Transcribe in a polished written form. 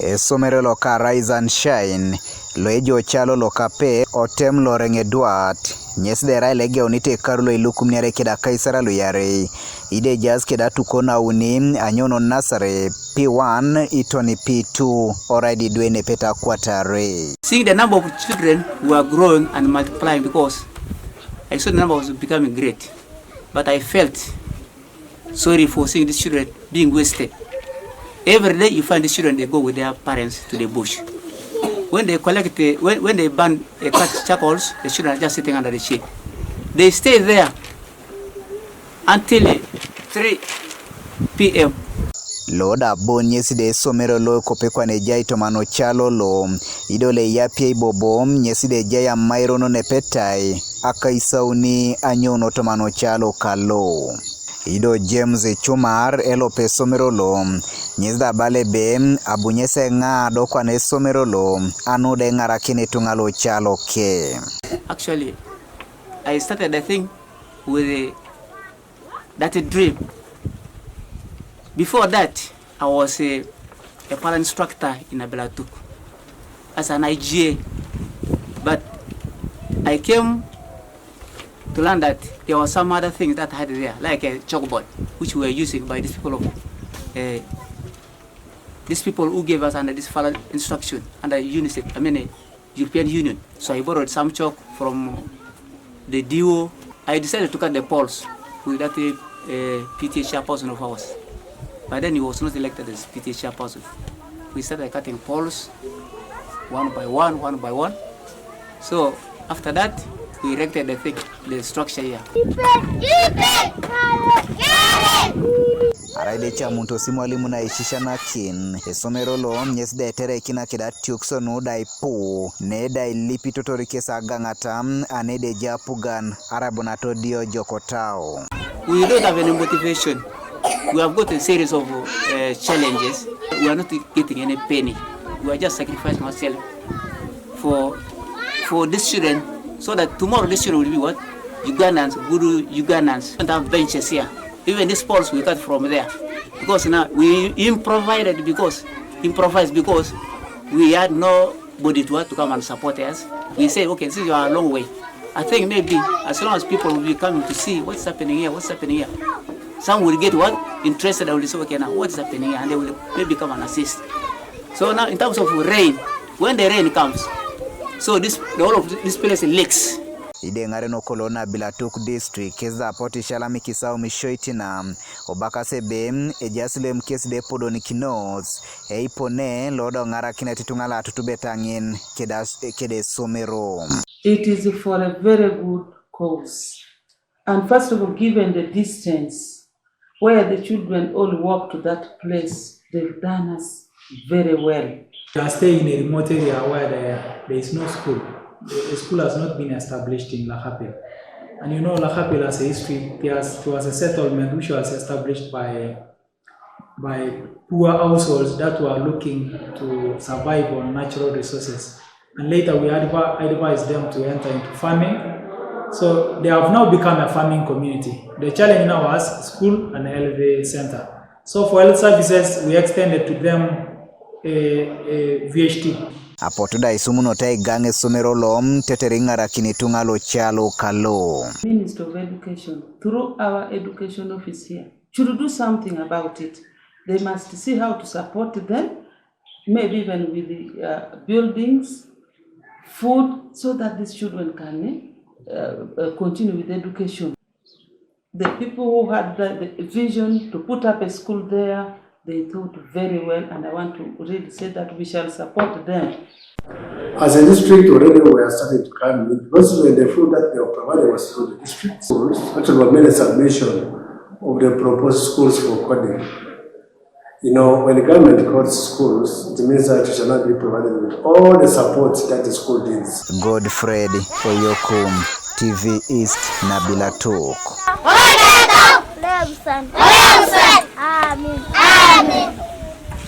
Esomero loka rise and shine. Loejo chalo loka pe otem lorenge duat. Nyes de rai lege onite karulo ilukum niare keda kaisara luyare. Ide jazz keda tukona unim anyono nasare P1 itoni P2 already duene peta kwatare. Seeing the number of children who are growing and multiplying, because I saw the number was becoming great, but I felt sorry for seeing these children being wasted. Every day you find the children, they go with their parents to the bush. When they collect, when they burn charcoals, the children are just sitting under the shade. They stay there until 3 p.m. Loda bonyesi de Esomero lo kopekwa ne jai tomano chalo lo idole yapie ibobom nyesi de jaya mairono ne petai akaisauni anyono tomano chalo kalo. Ido James Chumar elope Esomero lo nyezda bale be abunyese ngado kwa ne Esomero lo anude ngarakine tungalo chalo ke. Actually, I started the thing with that dream. Before that, I was a parent instructor in Abelatuk as an IGA, but I came to learn that there was some other things that I had there, like a chalkboard, which we were using by these people who gave us under this final instruction under UNICEF, European Union. So I borrowed some chalk from the DO. I decided to cut the poles with that PTA chairperson of ours. But then he was not elected as PTA chairperson. We started cutting poles one by one. So after that, we erected the structure here. Araide cha muntu si mwalimu na ishisha na kin. Esomero lo nyes de tere kina keda tiukso no dai po. Ne dai lipi totorike sa gangatam anede ja Apugan arabonato dio jokotao. We don't have any motivation. We have got a series of challenges. We are not getting any penny. We are just sacrificing ourselves for these children, so that tomorrow these children will be what? Ugandans, Guru Ugandans. We don't have benches here. Even these poles we cut from there. Because now we improvised because we had nobody to come and support us. We say, okay, this is a long way. I think maybe as long as people will be coming to see what's happening here, some will get interested and will say, okay, now what's happening here? And they will maybe come and assist. So now in terms of rain, when the rain comes, so the whole of this place leaks. Ide ngare no kolona Bilatuk district keza poti shalami kisao mishoiti na obaka sebe ejasile mkesi de podo ni kinos ipone lodo ngara kina titungala tutubetangin kede Esomero. It is for a very good cause. And first of all, given the distance where the children all walk to that place, they've done us very well. We are staying in a remote area where there is no school. The school has not been established in Lahapel. And you know Lahapel has a history. It was a settlement which was established by poor households that were looking to survive on natural resources. And later we advised them to enter into farming. So they have now become a farming community. The challenge now was school and health center. So for health services, we extended to them a VHT. Apotuda isumuno tai gange Esomero lom teteringa rakini tungalo chalo kalo. Minister of Education, through our education office here, should do something about it. They must see how to support them, maybe even with the buildings, food, so that these children can continue with education. The people who had the vision to put up a school there, they thought very well, and I want to really say that we shall support them. As a district, already we are starting to come in, because the food that they were provided was through the district schools. Actually, we made a submission of the proposed schools for coding. You know, when the government codes schools, it means that you shall not be provided with all the support that the school needs. Godfred Oyokum, TV East na Bilatuk. Amen.